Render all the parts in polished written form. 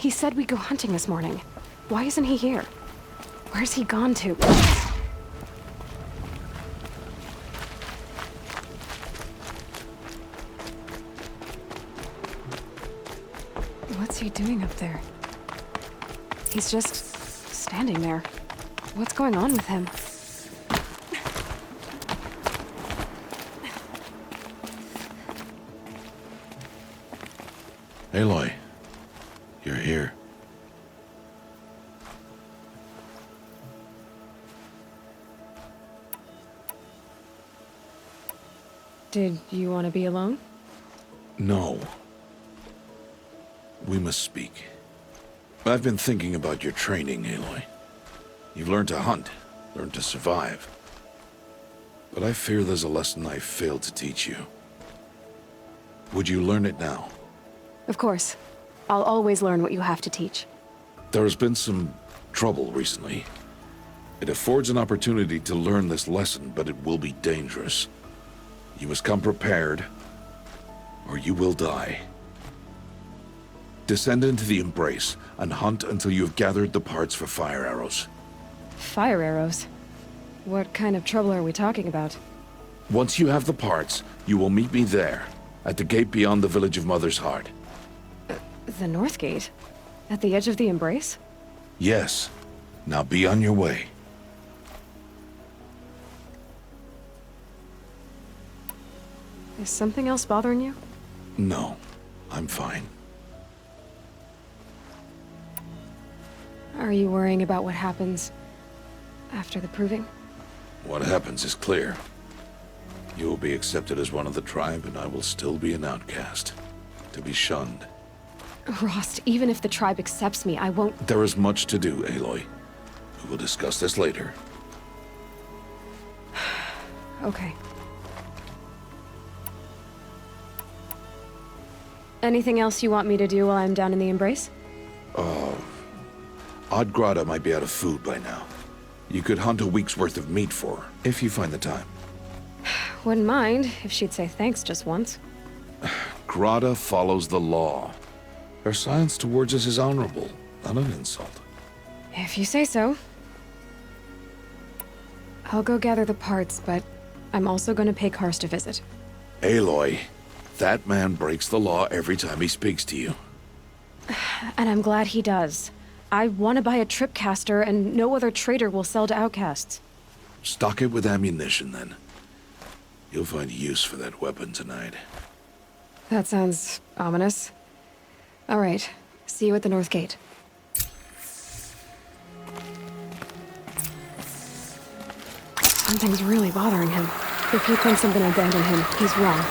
He said we'd go hunting this morning. Why isn't he here? Where's he gone to? What's he doing up there? He's just standing there. What's going on with him? Aloy, you're here. Did you want to be alone? No. We must speak. I've been thinking about your training, Aloy. You've learned to hunt, learned to survive. But I fear there's a lesson I failed to teach you. Would you learn it now? Of course. I'll always learn what you have to teach. There has been some trouble recently. It affords an opportunity to learn this lesson, but it will be dangerous. You must come prepared, or you will die. Descend into the Embrace and hunt until you have gathered the parts for fire arrows. Fire arrows? What kind of trouble are we talking about? Once you have the parts, you will meet me there, at the gate beyond the village of Mother's Heart. The North Gate? At the edge of the Embrace? Yes. Now be on your way. Is something else bothering you? No, I'm fine. Are you worrying about what happens after the proving? What happens is clear. You will be accepted as one of the tribe, and I will still be an outcast, to be shunned. Rost, even if the tribe accepts me, I won't— There is much to do, Aloy. We will discuss this later. Okay. Anything else you want me to do while I'm down in the Embrace? Odd Grata might be out of food by now. You could hunt a week's worth of meat for her, if you find the time. Wouldn't mind if she'd say thanks just once. Grata follows the law. Her science towards us is honorable, not an insult. If you say so. I'll go gather the parts, but I'm also going to pay Karst a visit. Aloy, that man breaks the law every time he speaks to you. And I'm glad he does. I want to buy a tripcaster, and no other trader will sell to outcasts. Stock it with ammunition, then. You'll find use for that weapon tonight. That sounds ominous. All right. See you at the North Gate. Something's really bothering him. If he thinks I'm gonna abandon him, he's wrong.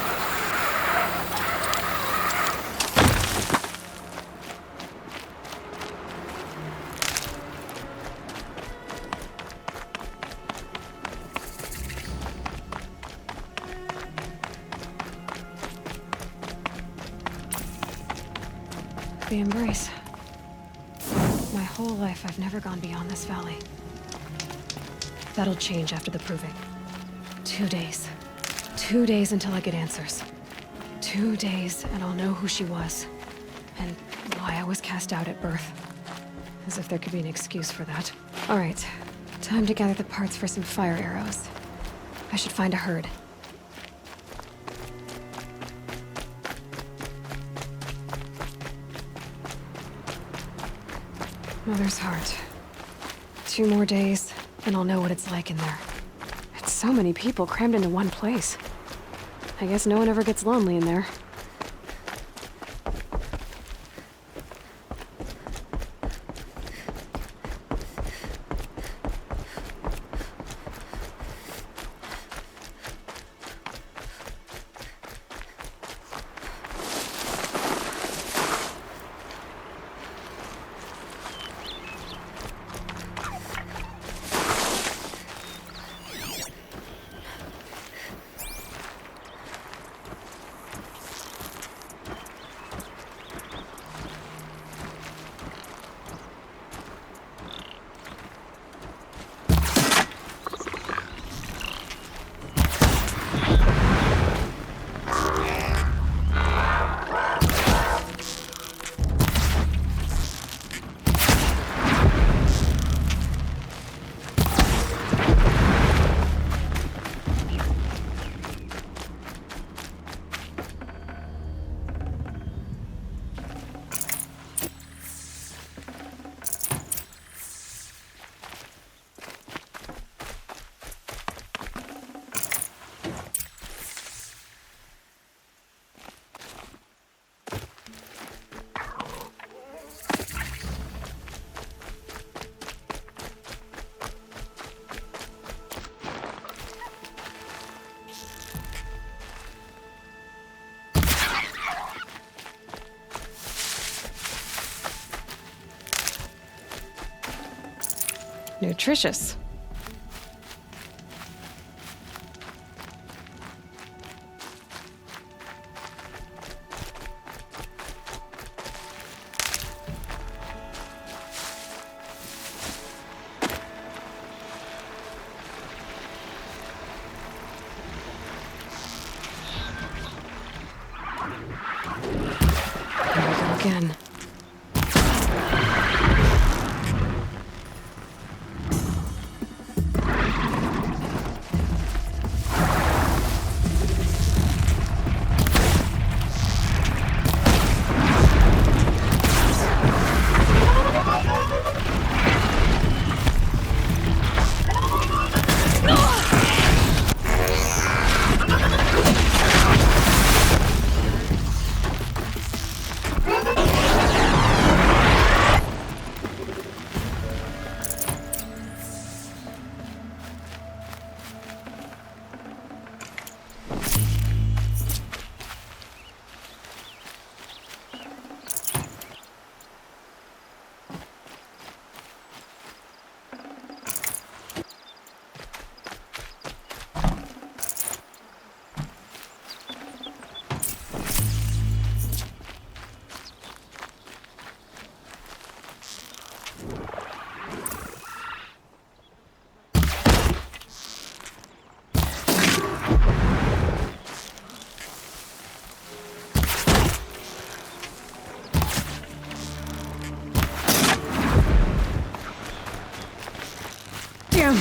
The Embrace. My whole life, I've never gone beyond this valley. That'll change after the proving. 2 days. 2 days until I get answers. 2 days, and I'll know who she was. And why I was cast out at birth. As if there could be an excuse for that. All right. Time to gather the parts for some fire arrows. I should find a herd. Mother's Heart. 2 more days, and I'll know what it's like in there. It's so many people crammed into one place. I guess no one ever gets lonely in there. Nutritious. Here we go again. Damn!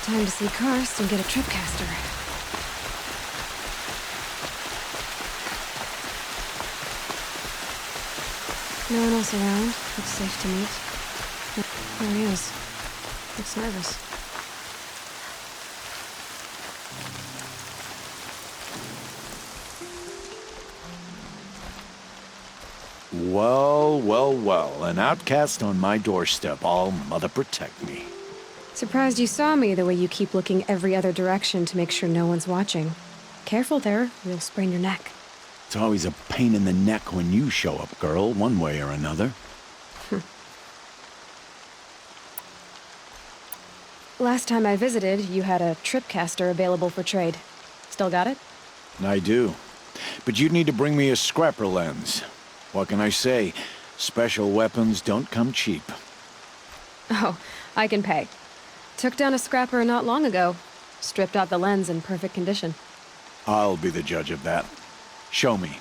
Time to see Karst and get a tripcaster. No one else around. Looks safe to meet. There he is. Looks nervous. Well, well, well. An outcast on my doorstep. All mother protect me. Surprised you saw me the way you keep looking every other direction to make sure no one's watching. Careful there, you'll sprain your neck. It's always a pain in the neck when you show up, girl, one way or another. Last time I visited, you had a tripcaster available for trade. Still got it? I do. But you'd need to bring me a scrapper lens. What can I say? Special weapons don't come cheap. Oh, I can pay. Took down a scrapper not long ago. Stripped out the lens in perfect condition. I'll be the judge of that. Show me.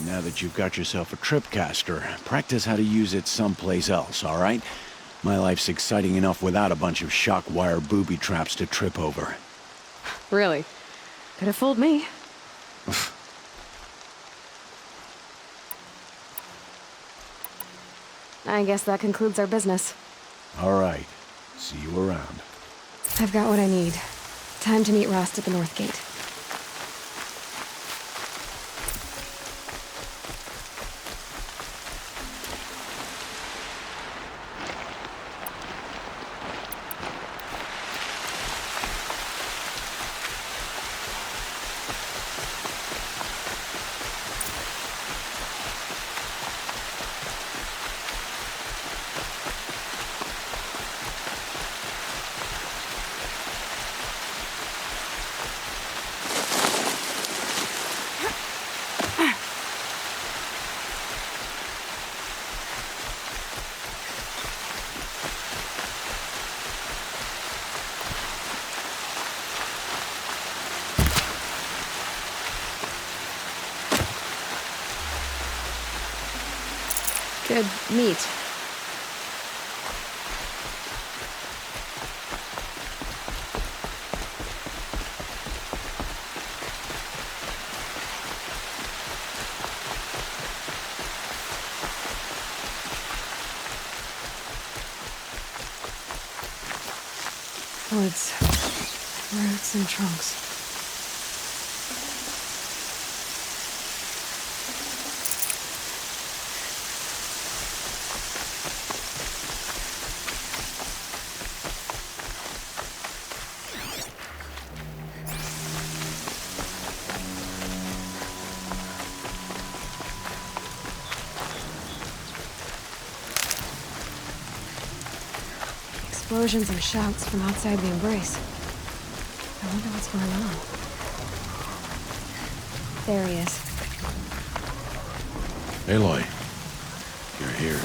Now that you've got yourself a tripcaster, practice how to use it someplace else, all right? My life's exciting enough without a bunch of shock wire booby traps to trip over. Really? Could have fooled me. I guess that concludes our business. All right. See you around. I've got what I need. Time to meet Rost at the North Gate. Good meat. Woods, roots, and trunks. Explosions and shouts from outside the embrace. I wonder what's going on. There he is. Aloy, you're here.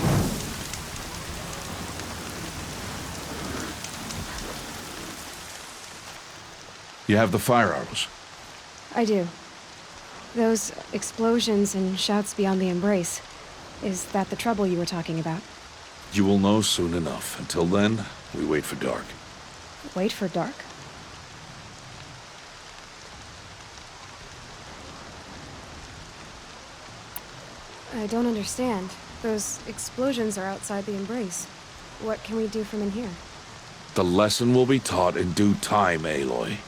You have the fire arrows. I do. Those explosions and shouts beyond the embrace. Is that the trouble you were talking about? You will know soon enough. Until then, we wait for dark. Wait for dark? I don't understand. Those explosions are outside the embrace. What can we do from in here? The lesson will be taught in due time, Aloy.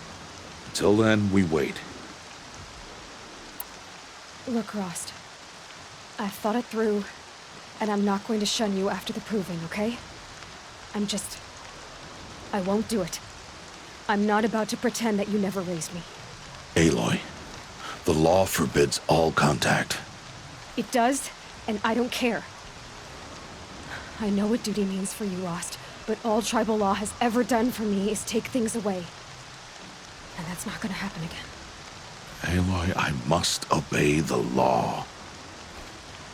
Until then, we wait. Look, Rost. I've thought it through, and I'm not going to shun you after the proving, okay? I won't do it. I'm not about to pretend that you never raised me. Aloy, the law forbids all contact. It does, and I don't care. I know what duty means for you, Rost, but all tribal law has ever done for me is take things away. And that's not gonna happen again. Aloy, I must obey the law.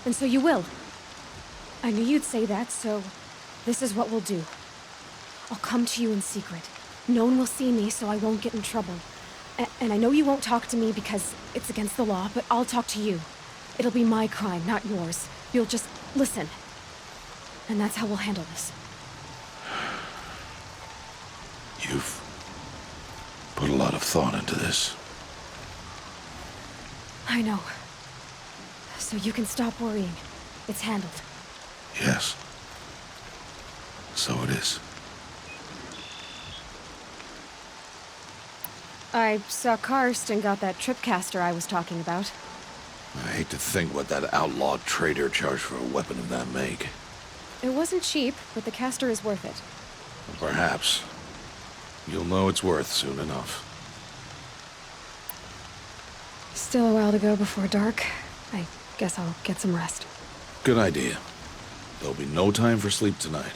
And so you will. I knew you'd say that, so this is what we'll do. I'll come to you in secret. No one will see me, so I won't get in trouble. And I know you won't talk to me because it's against the law, but I'll talk to you. It'll be my crime, not yours. You'll just listen. And that's how we'll handle this. You've put a lot of thought into this. I know. So you can stop worrying. It's handled. Yes. So it is. I saw Karst and got that tripcaster I was talking about. I hate to think what that outlawed trader charged for a weapon of that make. It wasn't cheap, but the caster is worth it. Perhaps. You'll know it's worth soon enough. Still a while to go before dark. I guess I'll get some rest. Good idea. There'll be no time for sleep tonight.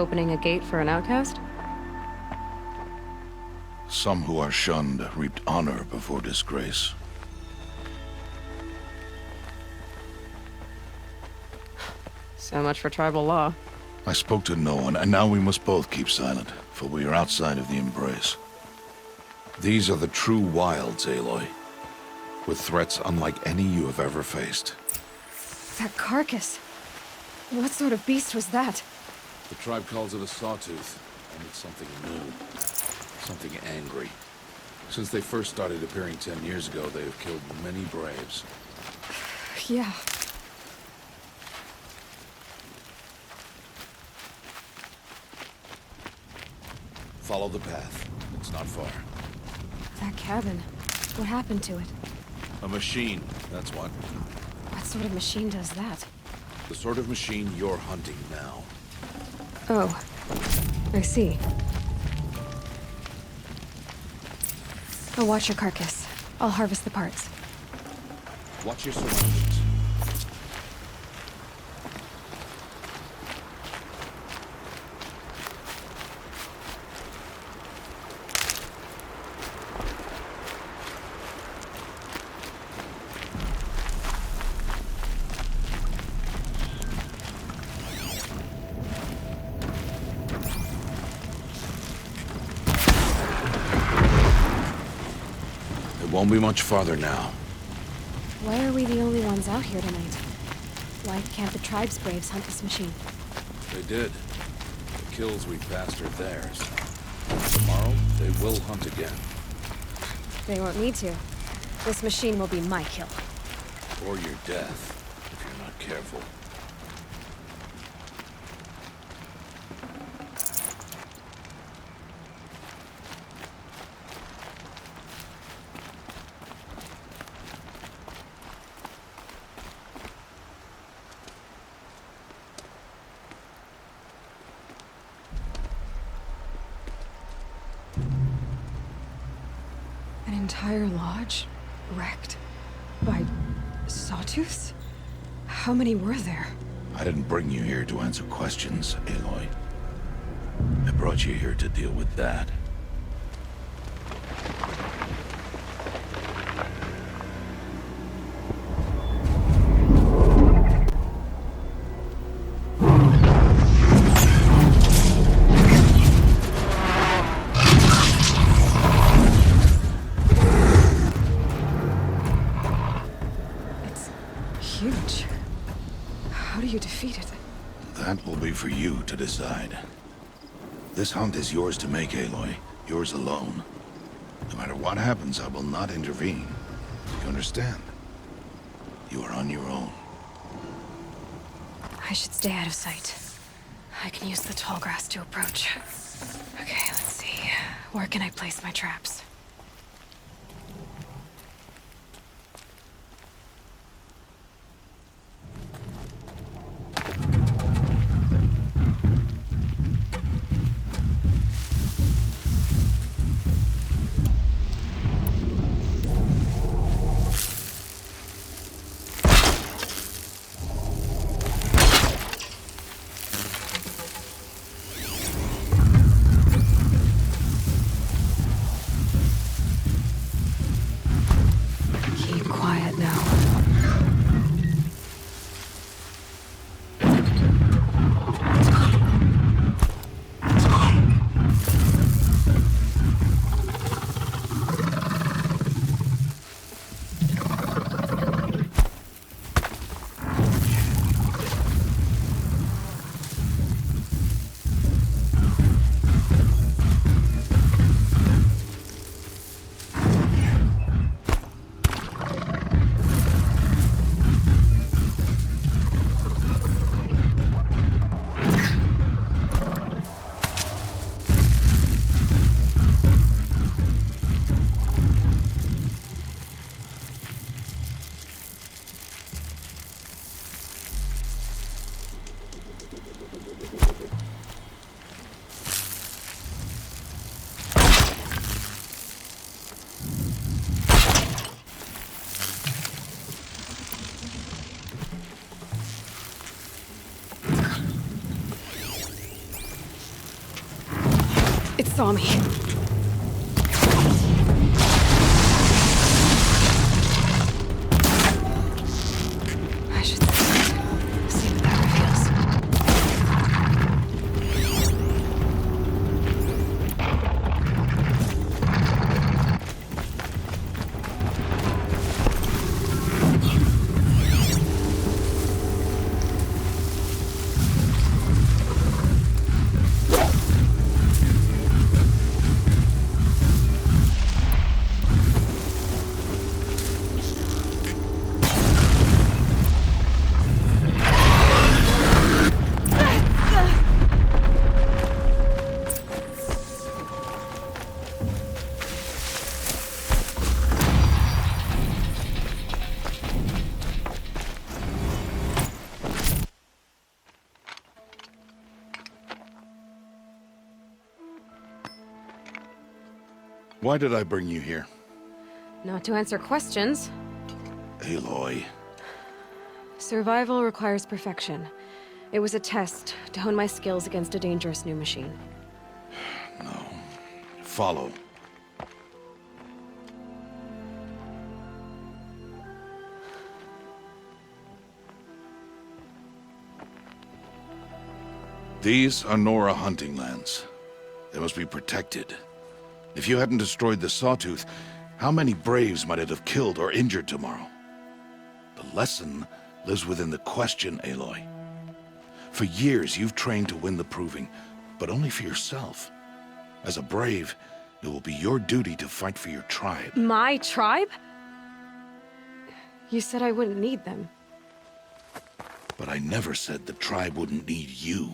opening a gate for an outcast? Some who are shunned reaped honor before disgrace. So much for tribal law. I spoke to no one, and now we must both keep silent, for we are outside of the embrace. These are the true wilds, Aloy, with threats unlike any you have ever faced. That carcass. What sort of beast was that? The tribe calls it a sawtooth, and it's something new. Something angry. Since they first started appearing 10 years ago, they have killed many braves. Yeah. Follow the path. It's not far. That cabin. What happened to it? A machine, that's what. What sort of machine does that? The sort of machine you're hunting now. Oh. I see. I'll watch your carcass. I'll harvest the parts. Watch your surroundings. Won't be much farther now. Why are we the only ones out here tonight? Why can't the tribe's braves hunt this machine? They did. The kills we passed are theirs. Tomorrow, they will hunt again. They won't need to. This machine will be my kill. Or your death, if you're not careful. An entire lodge? Wrecked? By sawtooths? How many were there? I didn't bring you here to answer questions, Aloy. I brought you here to deal with that. Huge. How do you defeat it? That will be for you to decide. This hunt is yours to make, Aloy. Yours alone. No matter what happens, I will not intervene. You understand? You are on your own. I should stay out of sight. I can use the tall grass to approach. Okay, let's see. Where can I place my traps? saw me. I should see what that reveals. Why did I bring you here? Not to answer questions. Aloy. Survival requires perfection. It was a test to hone my skills against a dangerous new machine. No. Follow. These are Nora hunting lands. They must be protected. If you hadn't destroyed the Sawtooth, how many Braves might it have killed or injured tomorrow? The lesson lives within the question, Aloy. For years, you've trained to win the Proving, but only for yourself. As a Brave, it will be your duty to fight for your tribe. My tribe? You said I wouldn't need them. But I never said the tribe wouldn't need you.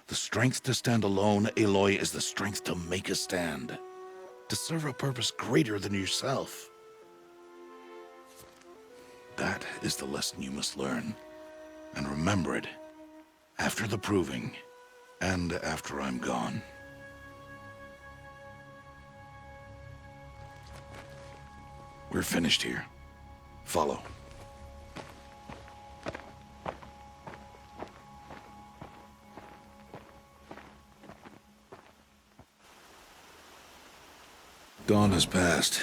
The strength to stand alone, Aloy, is the strength to make a stand. To serve a purpose greater than yourself. That is the lesson you must learn. And remember it. After the Proving. And after I'm gone. We're finished here. Follow. Dawn has passed.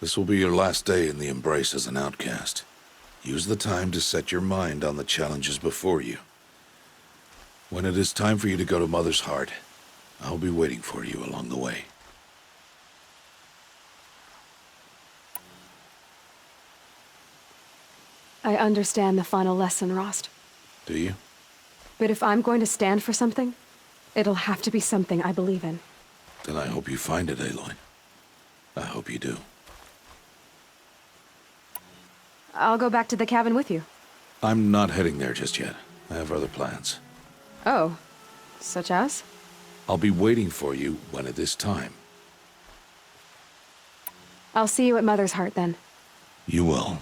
This will be your last day in the Embrace as an outcast. Use the time to set your mind on the challenges before you. When it is time for you to go to Mother's Heart, I'll be waiting for you along the way. I understand the final lesson, Rost. Do you? But if I'm going to stand for something, it'll have to be something I believe in. Then I hope you find it, Aloy. I hope you do. I'll go back to the cabin with you. I'm not heading there just yet. I have other plans. Oh, such as? I'll be waiting for you when it is time. I'll see you at Mother's Heart then. You will.